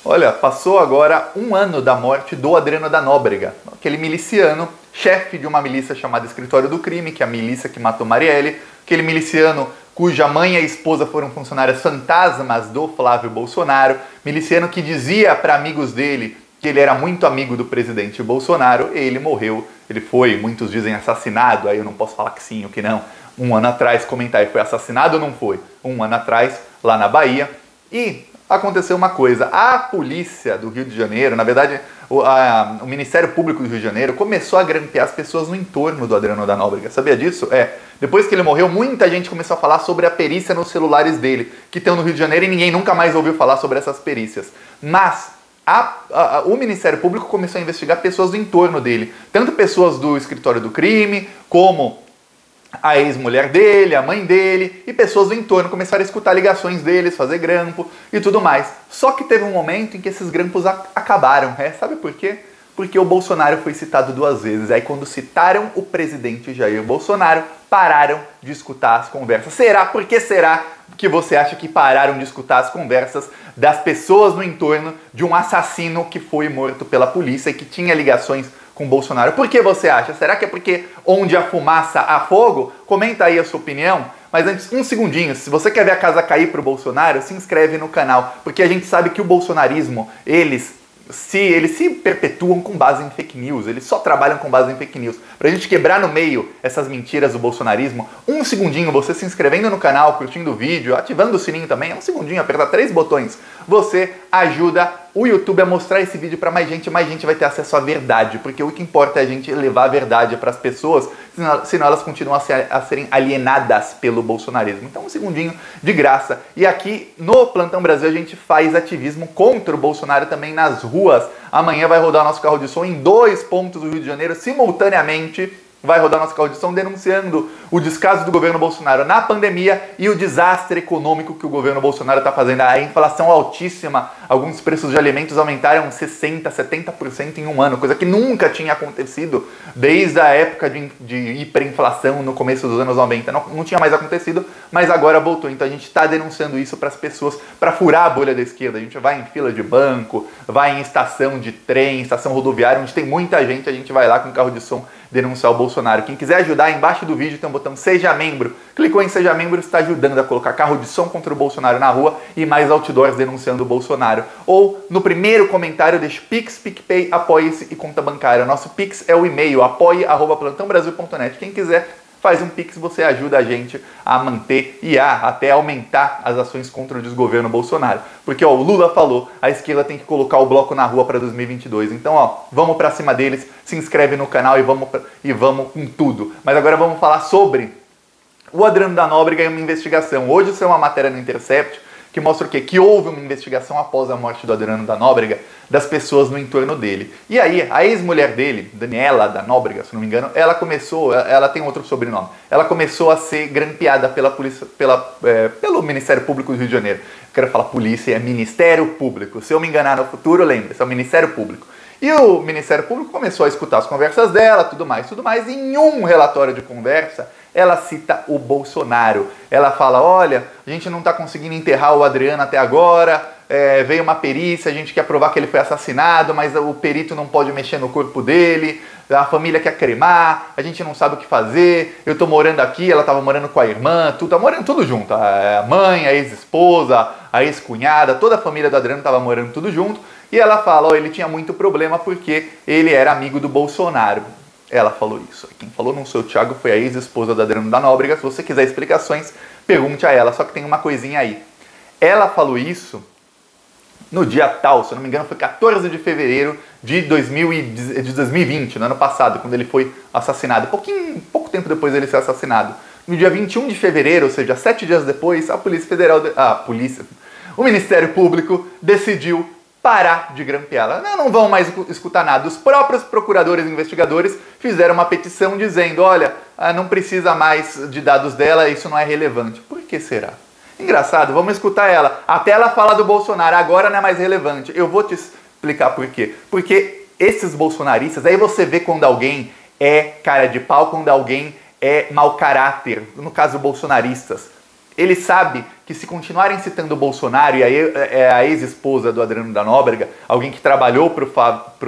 Olha, passou agora um ano da morte do Adriano da Nóbrega, aquele miliciano, chefe de uma milícia chamada Escritório do Crime, que é a milícia que matou Marielle, aquele miliciano cuja mãe e a esposa foram funcionárias fantasmas do Flávio Bolsonaro, miliciano que dizia para amigos dele que ele era muito amigo do presidente Bolsonaro, e ele morreu, ele foi, muitos dizem assassinado, aí eu não posso falar que sim ou que não, um ano atrás, comentar, ele foi assassinado ou não foi? Um ano atrás, lá na Bahia, e aconteceu uma coisa, a polícia do Rio de Janeiro, na verdade o Ministério Público do Rio de Janeiro começou a grampear as pessoas no entorno do Adriano da Nóbrega, sabia disso? Depois que ele morreu, muita gente começou a falar sobre a perícia nos celulares dele, que estão no Rio de Janeiro e ninguém nunca mais ouviu falar sobre essas perícias. Mas o Ministério Público começou a investigar pessoas do entorno dele, tanto pessoas do Escritório do Crime, como a ex-mulher dele, a mãe dele e pessoas do entorno começaram a escutar ligações deles, fazer grampo e tudo mais. Só que teve um momento em que esses grampos acabaram. Sabe por quê? Porque o Bolsonaro foi citado 2 vezes. Aí quando citaram o presidente Jair Bolsonaro, pararam de escutar as conversas. Por que será que você acha que pararam de escutar as conversas das pessoas no entorno de um assassino que foi morto pela polícia e que tinha ligações com Bolsonaro? Por que você acha? Será que é porque onde há fumaça há fogo? Comenta aí a sua opinião. Mas antes, um segundinho, se você quer ver a casa cair pro Bolsonaro, se inscreve no canal, porque a gente sabe que o bolsonarismo, eles se perpetuam com base em fake news, eles só trabalham com base em fake news. Pra gente quebrar no meio essas mentiras do bolsonarismo, um segundinho, você se inscrevendo no canal, curtindo o vídeo, ativando o sininho também, um segundinho, apertar 3 botões, você ajuda o YouTube a mostrar esse vídeo para mais gente vai ter acesso à verdade, porque o que importa é a gente levar a verdade para as pessoas, senão elas continuam a serem alienadas pelo bolsonarismo. Então um segundinho de graça. E aqui no Plantão Brasil a gente faz ativismo contra o Bolsonaro também nas ruas. Amanhã vai rodar nosso carro de som em 2 pontos do Rio de Janeiro simultaneamente. Vai rodar nosso carro de som denunciando o descaso do governo Bolsonaro na pandemia e o desastre econômico que o governo Bolsonaro está fazendo. A inflação altíssima, alguns preços de alimentos aumentaram 60%, 70% em um ano, coisa que nunca tinha acontecido desde a época de hiperinflação no começo dos anos 90. Não tinha mais acontecido, mas agora voltou. Então a gente está denunciando isso para as pessoas, para furar a bolha da esquerda. A gente vai em fila de banco, vai em estação de trem, estação rodoviária, onde tem muita gente, a gente vai lá com carro de som denunciar o Bolsonaro. Quem quiser ajudar, embaixo do vídeo tem um botão Seja Membro. Clicou em Seja Membro, está ajudando a colocar carro de som contra o Bolsonaro na rua e mais outdoors denunciando o Bolsonaro. Ou no primeiro comentário deixe Pix, PicPay, Apoie-se e conta bancária. O nosso Pix é o e-mail apoie@plantãobrasil.net. Quem quiser faz um Pix, você ajuda a gente a manter e até aumentar as ações contra o desgoverno Bolsonaro. Porque o Lula falou, a esquerda tem que colocar o bloco na rua para 2022. Então, vamos para cima deles, se inscreve no canal e vamos com tudo. Mas agora vamos falar sobre o Adriano da Nóbrega e uma investigação. Hoje isso é uma matéria no Intercept que mostra o quê? Que houve uma investigação após a morte do Adriano da Nóbrega das pessoas no entorno dele. E aí, a ex-mulher dele, Daniela da Nóbrega, se não me engano, ela tem outro sobrenome, ela começou a ser grampeada pela polícia, pelo Ministério Público do Rio de Janeiro. Eu quero falar polícia, é Ministério Público. Se eu me enganar no futuro, lembre-se, é o Ministério Público. E o Ministério Público começou a escutar as conversas dela, tudo mais. E em um relatório de conversa, ela cita o Bolsonaro. Ela fala, olha, a gente não está conseguindo enterrar o Adriano até agora, veio uma perícia, a gente quer provar que ele foi assassinado, mas o perito não pode mexer no corpo dele, a família quer cremar, a gente não sabe o que fazer, eu tô morando aqui, ela tava morando com a irmã, tá morando tudo junto, a mãe, a ex-esposa, a ex-cunhada, toda a família do Adriano tava morando tudo junto, e ela fala, ele tinha muito problema porque ele era amigo do Bolsonaro. Ela falou isso. Quem falou não sou o Thiago, foi a ex-esposa do Adriano da Nóbrega. Se você quiser explicações, pergunte a ela. Só que tem uma coisinha aí. Ela falou isso no dia tal, se eu não me engano, foi 14 de fevereiro de 2020, no ano passado, quando ele foi assassinado. Pouco tempo depois dele ser assassinado. No dia 21 de fevereiro, ou seja, 7 dias depois, o Ministério Público decidiu parar de grampeá-la. Não vão mais escutar nada. Os próprios procuradores e investigadores fizeram uma petição dizendo, olha, não precisa mais de dados dela, isso não é relevante. Por que será? Engraçado, vamos escutar ela. Até ela fala do Bolsonaro, agora não é mais relevante. Eu vou te explicar por quê. Porque esses bolsonaristas, aí você vê quando alguém é cara de pau, quando alguém é mau caráter, no caso bolsonaristas. Ele sabe que se continuarem citando o Bolsonaro, e aí é a ex-esposa do Adriano da Nóbrega, alguém que trabalhou pro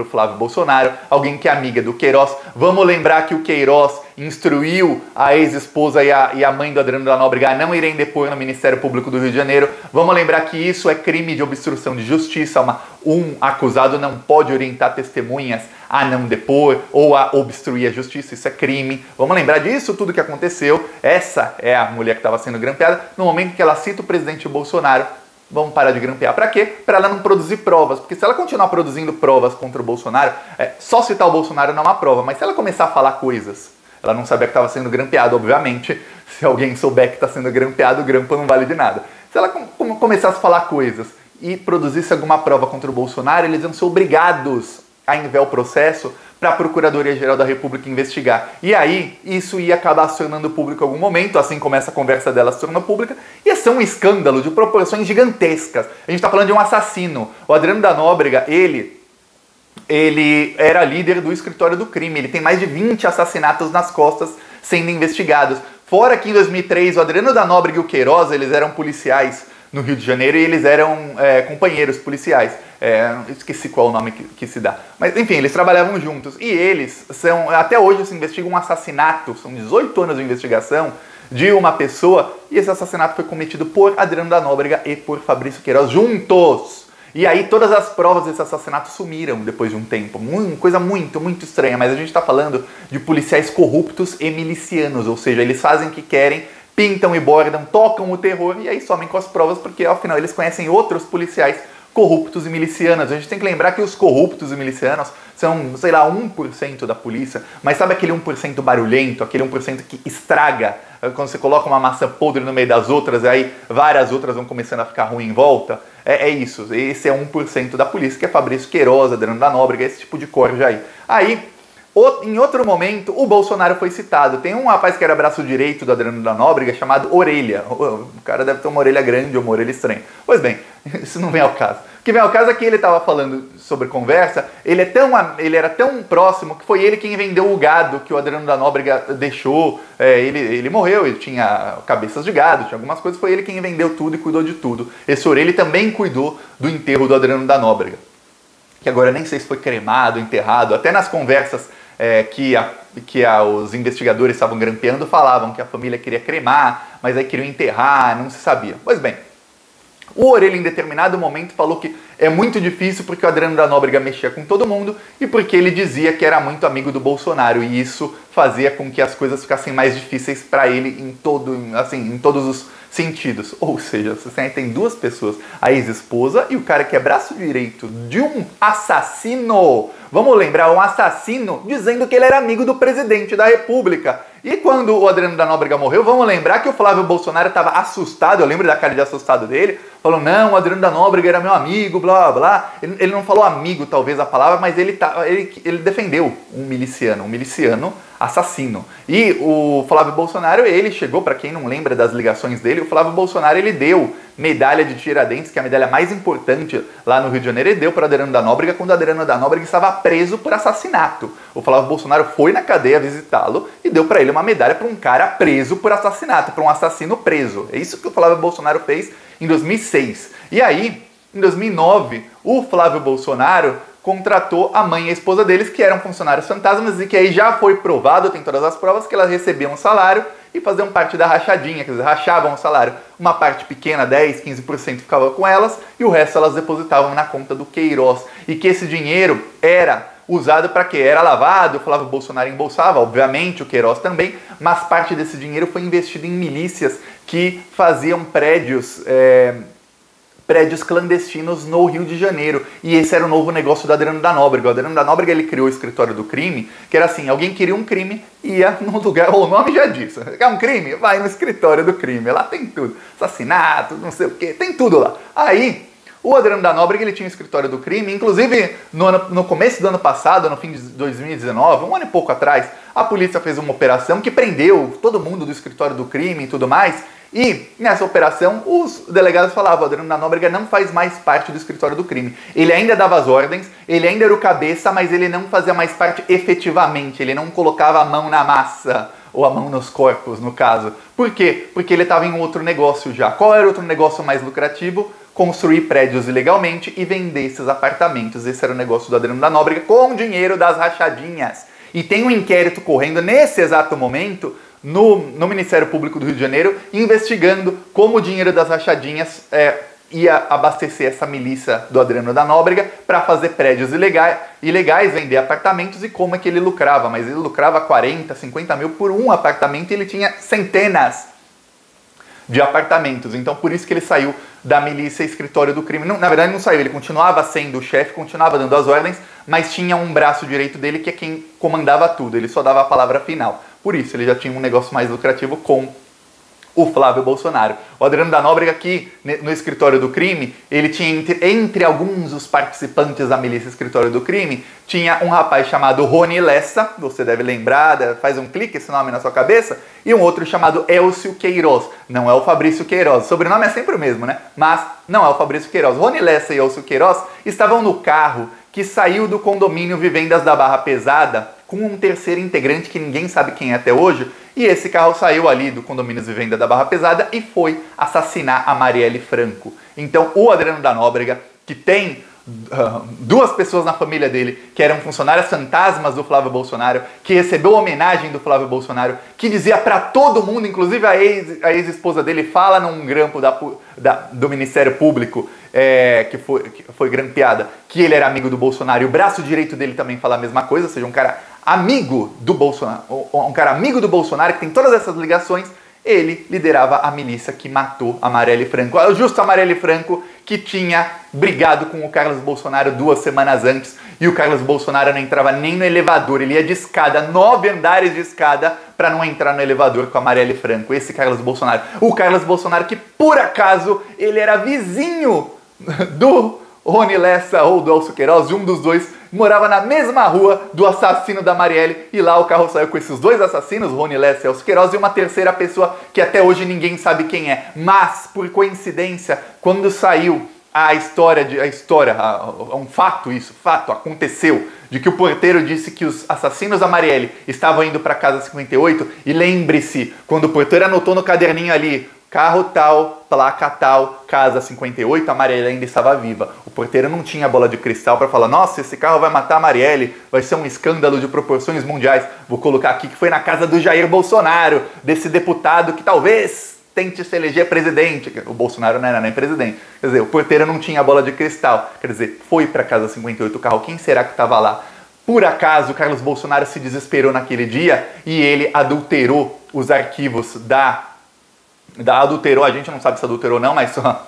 Flávio Bolsonaro, alguém que é amiga do Queiroz, vamos lembrar que o Queiroz instruiu a ex-esposa e a mãe do Adriano da Nóbrega a não irem depor no Ministério Público do Rio de Janeiro. Vamos lembrar que isso é crime de obstrução de justiça. Um acusado não pode orientar testemunhas a não depor ou a obstruir a justiça. Isso é crime. Vamos lembrar disso tudo que aconteceu. Essa é a mulher que estava sendo grampeada. No momento que ela cita o presidente Bolsonaro, vamos parar de grampear. Para quê? Para ela não produzir provas. Porque se ela continuar produzindo provas contra o Bolsonaro, só citar o Bolsonaro não é uma prova. Mas se ela começar a falar coisas, ela não sabia que estava sendo grampeado, obviamente. Se alguém souber que está sendo grampeado, o grampo não vale de nada. Se ela começasse a falar coisas e produzisse alguma prova contra o Bolsonaro, eles iam ser obrigados a enviar o processo para a Procuradoria-Geral da República investigar. E aí, isso ia acabar acionando o público em algum momento, assim como essa conversa dela se tornou pública. Ia ser um escândalo de proporções gigantescas. A gente está falando de um assassino. O Adriano da Nóbrega, ele era líder do escritório do crime. Ele tem mais de 20 assassinatos nas costas sendo investigados. Fora que em 2003 o Adriano da Nóbrega e o Queiroz, eles eram policiais no Rio de Janeiro e eles eram companheiros policiais. Esqueci qual é o nome que se dá. Mas enfim, eles trabalhavam juntos. E eles são, até hoje se investiga um assassinato, são 18 anos de investigação de uma pessoa, e esse assassinato foi cometido por Adriano da Nóbrega e por Fabrício Queiroz juntos. E aí todas as provas desse assassinato sumiram depois de um tempo. Coisa muito, muito estranha. Mas a gente está falando de policiais corruptos e milicianos. Ou seja, eles fazem o que querem, pintam e bordam, tocam o terror e aí somem com as provas porque, afinal, eles conhecem outros policiais corruptos e milicianos. A gente tem que lembrar que os corruptos e milicianos são, sei lá, 1% da polícia. Mas sabe aquele 1% barulhento, aquele 1% que estraga? Quando você coloca uma maçã podre no meio das outras, aí várias outras vão começando a ficar ruim em volta. É isso. Esse é 1% da polícia, que é Fabrício Queiroz, Adriano da Nóbrega, esse tipo de corja aí. Aí, em outro momento, o Bolsonaro foi citado. Tem um rapaz que era braço direito do Adriano da Nóbrega, chamado Orelha. O cara deve ter uma orelha grande ou uma orelha estranha. Pois bem, isso não vem ao caso. O que vem ao caso é que ele estava falando sobre conversa, ele era tão próximo que foi ele quem vendeu o gado que o Adriano da Nóbrega deixou. Ele morreu, ele tinha cabeças de gado, tinha algumas coisas, foi ele quem vendeu tudo e cuidou de tudo. Esse Orelha também cuidou do enterro do Adriano da Nóbrega, que agora nem sei se foi cremado, enterrado, até nas conversas os investigadores estavam grampeando, falavam que a família queria cremar, mas aí queriam enterrar, não se sabia. Pois bem, o Orelha em determinado momento falou que é muito difícil porque o Adriano da Nóbrega mexia com todo mundo e porque ele dizia que era muito amigo do Bolsonaro e isso fazia com que as coisas ficassem mais difíceis para ele em todos os sentidos. Ou seja, você tem duas pessoas, a ex-esposa e o cara que é braço direito de um assassino. Vamos lembrar, um assassino dizendo que ele era amigo do presidente da República. E quando o Adriano da Nóbrega morreu, vamos lembrar que o Flávio Bolsonaro estava assustado, eu lembro da cara de assustado dele, falou, não, o Adriano da Nóbrega era meu amigo, blá, blá. Ele não falou amigo, talvez, a palavra, mas ele defendeu um miliciano assassino. E o Flávio Bolsonaro, ele chegou, para quem não lembra das ligações dele, o Flávio Bolsonaro, ele deu medalha de Tiradentes, que é a medalha mais importante lá no Rio de Janeiro, ele deu para o Adriano da Nóbrega quando o Adriano da Nóbrega estava preso por assassinato. O Flávio Bolsonaro foi na cadeia visitá-lo e deu para ele uma medalha para um cara preso por assassinato, para um assassino preso. É isso que o Flávio Bolsonaro fez em 2006. E aí, em 2009, o Flávio Bolsonaro contratou a mãe e a esposa deles, que eram funcionários fantasmas, e que aí já foi provado, tem todas as provas, que elas recebiam um salário e faziam parte da rachadinha, quer dizer, rachavam o salário. Uma parte pequena, 10, 15% ficava com elas, e o resto elas depositavam na conta do Queiroz. E que esse dinheiro era usado para quê? Era lavado, o Flávio Bolsonaro embolsava, obviamente, o Queiroz também, mas parte desse dinheiro foi investido em milícias que faziam prédios clandestinos no Rio de Janeiro. E esse era o novo negócio do Adriano da Nóbrega. O Adriano da Nóbrega, ele criou o escritório do crime, que era assim, alguém queria um crime, ia no lugar, o nome já disse, quer um crime? Vai no escritório do crime, lá tem tudo, assassinato, não sei o que, tem tudo lá. Aí, o Adriano da Nóbrega, ele tinha o escritório do crime, inclusive no começo do ano passado, no fim de 2019, um ano e pouco atrás, a polícia fez uma operação que prendeu todo mundo do escritório do crime e tudo mais. E nessa operação, os delegados falavam, o Adriano da Nóbrega não faz mais parte do escritório do crime. Ele ainda dava as ordens, ele ainda era o cabeça, mas ele não fazia mais parte efetivamente, ele não colocava a mão na massa. ou a mão nos corpos, no caso. Por quê? Porque ele estava em outro negócio já. Qual era o outro negócio mais lucrativo? Construir prédios ilegalmente e vender esses apartamentos. Esse era o negócio do Adriano da Nóbrega com o dinheiro das rachadinhas. E tem um inquérito correndo nesse exato momento no Ministério Público do Rio de Janeiro, investigando como o dinheiro das rachadinhas ia abastecer essa milícia do Adriano da Nóbrega para fazer prédios ilegais, vender apartamentos e como é que ele lucrava. Mas ele lucrava 40, 50 mil por um apartamento e ele tinha centenas de apartamentos. Então por isso que ele saiu da milícia escritório do crime. Não, na verdade não saiu, ele continuava sendo o chefe, continuava dando as ordens, mas tinha um braço direito dele que é quem comandava tudo, ele só dava a palavra final. Por isso ele já tinha um negócio mais lucrativo com o Flávio Bolsonaro. O Adriano da Nóbrega aqui no escritório do crime, ele tinha entre alguns dos participantes da milícia escritório do crime, tinha um rapaz chamado Rony Lessa, você deve lembrar, faz um clique esse nome na sua cabeça, e um outro chamado Elcio Queiroz. Não é o Fabrício Queiroz, o sobrenome é sempre o mesmo, né? Mas não é o Fabrício Queiroz. Rony Lessa e Elcio Queiroz estavam no carro que saiu do condomínio Vivendas da Barra Pesada com um terceiro integrante que ninguém sabe quem é até hoje, e esse carro saiu ali do condomínio Vivenda da Barra Pesada e foi assassinar a Marielle Franco. Então o Adriano da Nóbrega, que tem duas pessoas na família dele que eram funcionárias fantasmas do Flávio Bolsonaro, que recebeu homenagem do Flávio Bolsonaro, que dizia para todo mundo, inclusive a ex-esposa dele fala num grampo do Ministério Público, que foi grampeada, que ele era amigo do Bolsonaro, e o braço direito dele também fala a mesma coisa, ou seja, um cara amigo do Bolsonaro, que tem todas essas ligações. Ele liderava a milícia que matou a Marielle Franco. Justo a Marielle Franco, que tinha brigado com o Carlos Bolsonaro 2 semanas antes. E o Carlos Bolsonaro não entrava nem no elevador. Ele ia de escada, 9 andares de escada, para não entrar no elevador com a Marielle Franco. Esse Carlos Bolsonaro. O Carlos Bolsonaro que, por acaso, ele era vizinho do Rony Lessa ou do Elcio Queiroz, de um dos dois, morava na mesma rua do assassino da Marielle, e lá o carro saiu com esses dois assassinos, Rony Lessa e Elcio Queiroz, e uma terceira pessoa que até hoje ninguém sabe quem é. Mas, por coincidência, quando saiu um fato aconteceu, de que o porteiro disse que os assassinos da Marielle estavam indo para casa 58, e lembre-se, quando o porteiro anotou no caderninho ali, carro tal, placa tal, casa 58, a Marielle ainda estava viva. O porteiro não tinha bola de cristal para falar, nossa, esse carro vai matar a Marielle, vai ser um escândalo de proporções mundiais. Vou colocar aqui que foi na casa do Jair Bolsonaro, desse deputado que talvez tente se eleger presidente. O Bolsonaro não era nem presidente. Quer dizer, o porteiro não tinha bola de cristal. Quer dizer, foi para casa 58 o carro. Quem será que estava lá? Por acaso, Carlos Bolsonaro se desesperou naquele dia e ele adulterou os arquivos adulterou, a gente não sabe se adulterou ou não, mas só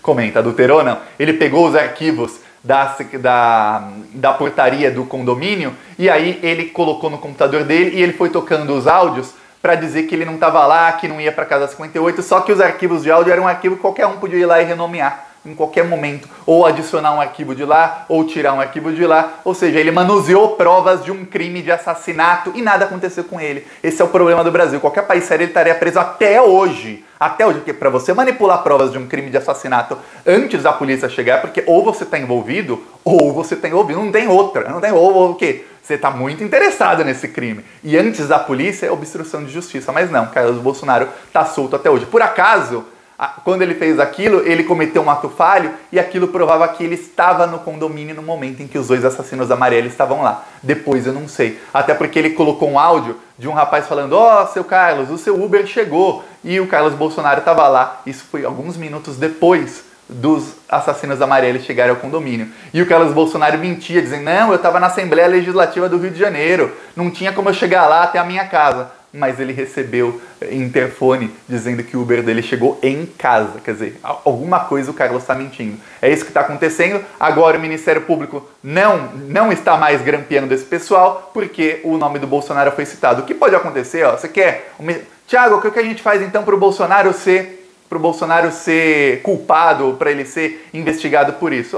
comenta, adulterou ou não. Ele pegou os arquivos da portaria do condomínio e aí ele colocou no computador dele e ele foi tocando os áudios para dizer que ele não estava lá, que não ia para casa 58, só que os arquivos de áudio eram um arquivo que qualquer um podia ir lá e renomear em qualquer momento, ou adicionar um arquivo de lá, ou tirar um arquivo de lá, ou seja, ele manuseou provas de um crime de assassinato e nada aconteceu com ele. Esse é o problema do Brasil. Qualquer país sério ele estaria preso até hoje, porque para você manipular provas de um crime de assassinato antes da polícia chegar, porque ou você está envolvido, ou você está envolvido, não tem outra, ou o quê? Você está muito interessado nesse crime. E antes da polícia é obstrução de justiça, mas não, Carlos Bolsonaro está solto até hoje. Por acaso, quando ele fez aquilo, ele cometeu um ato falho e aquilo provava que ele estava no condomínio no momento em que os dois assassinos da Marielle estavam lá. Depois eu não sei. Até porque ele colocou um áudio de um rapaz falando, seu Carlos, o seu Uber chegou. E o Carlos Bolsonaro estava lá. Isso foi alguns minutos depois dos assassinos da Marielle chegarem ao condomínio. E o Carlos Bolsonaro mentia, dizendo, não, eu estava na Assembleia Legislativa do Rio de Janeiro. Não tinha como eu chegar lá até a minha casa. Mas ele recebeu interfone dizendo que o Uber dele chegou em casa. Quer dizer, alguma coisa o Carlos está mentindo. É isso que está acontecendo. Agora o Ministério Público não está mais grampeando esse pessoal porque o nome do Bolsonaro foi citado. O que pode acontecer? Você quer... Tiago, o que a gente faz então para o Bolsonaro ser culpado, para ele ser investigado por isso?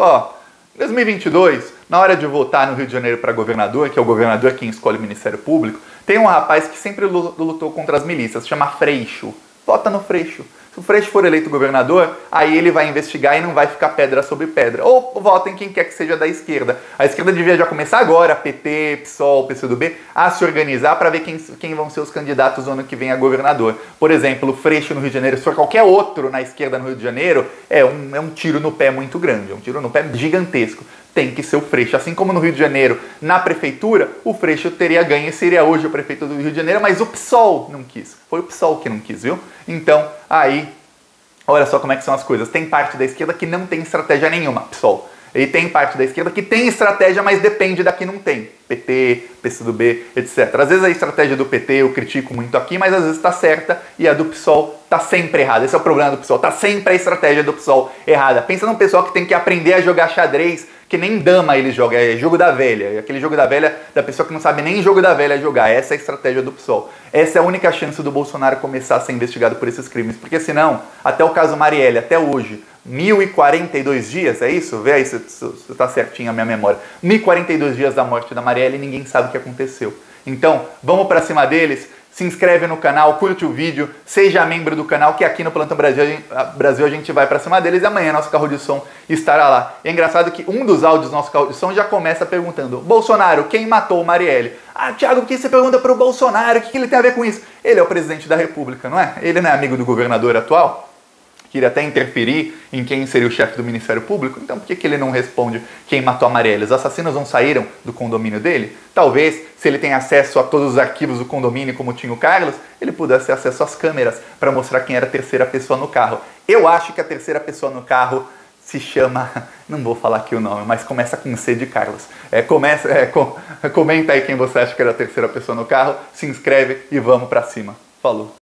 2022, na hora de votar no Rio de Janeiro para governador, que é o governador quem escolhe o Ministério Público, tem um rapaz que sempre lutou contra as milícias, se chama Freixo. Vota no Freixo. Se o Freixo for eleito governador, aí ele vai investigar e não vai ficar pedra sobre pedra. Ou votem quem quer que seja da esquerda. A esquerda devia já começar agora, PT, PSOL, PCdoB, a se organizar para ver quem vão ser os candidatos no ano que vem a governador. Por exemplo, o Freixo no Rio de Janeiro, se for qualquer outro na esquerda no Rio de Janeiro, é um tiro no pé muito grande, é um tiro no pé gigantesco. Tem que ser o Freixo. Assim como no Rio de Janeiro, na prefeitura, o Freixo teria ganho e seria hoje o prefeito do Rio de Janeiro, mas o PSOL não quis. Foi o PSOL que não quis, viu? Então, aí, olha só como é que são as coisas. Tem parte da esquerda que não tem estratégia nenhuma, PSOL. E tem parte da esquerda que tem estratégia, mas depende da que não tem. PT, PCdoB, etc. Às vezes a estratégia do PT eu critico muito aqui, mas às vezes está certa e a do PSOL está sempre errada. Esse é o problema do PSOL. Está sempre a estratégia do PSOL errada. Pensa num pessoal que tem que aprender a jogar xadrez, que nem dama ele joga, é jogo da velha. É aquele jogo da velha da pessoa que não sabe nem jogo da velha jogar. Essa é a estratégia do PSOL. Essa é a única chance do Bolsonaro começar a ser investigado por esses crimes. Porque senão, até o caso Marielle, até hoje, 1042 dias, é isso? Vê aí se está certinho a minha memória. 1042 dias da morte da Marielle e ninguém sabe o que aconteceu. Então, vamos para cima deles. Se inscreve no canal, curte o vídeo, seja membro do canal, que aqui no Plantão Brasil a gente vai pra cima deles e amanhã nosso carro de som estará lá. É engraçado que um dos áudios do nosso carro de som já começa perguntando: Bolsonaro, quem matou o Marielle? Ah, Thiago, por que você pergunta pro Bolsonaro? O que ele tem a ver com isso? Ele é o presidente da República, não é? Ele não é amigo do governador atual? Queria até interferir em quem seria o chefe do Ministério Público, então por que ele não responde quem matou a Marielle? Os assassinos não saíram do condomínio dele? Talvez, se ele tem acesso a todos os arquivos do condomínio como tinha o Carlos, ele pudesse ter acesso às câmeras para mostrar quem era a terceira pessoa no carro. Eu acho que a terceira pessoa no carro se chama, não vou falar aqui o nome, mas começa com C de Carlos. Comenta aí quem você acha que era a terceira pessoa no carro, se inscreve e vamos pra cima. Falou!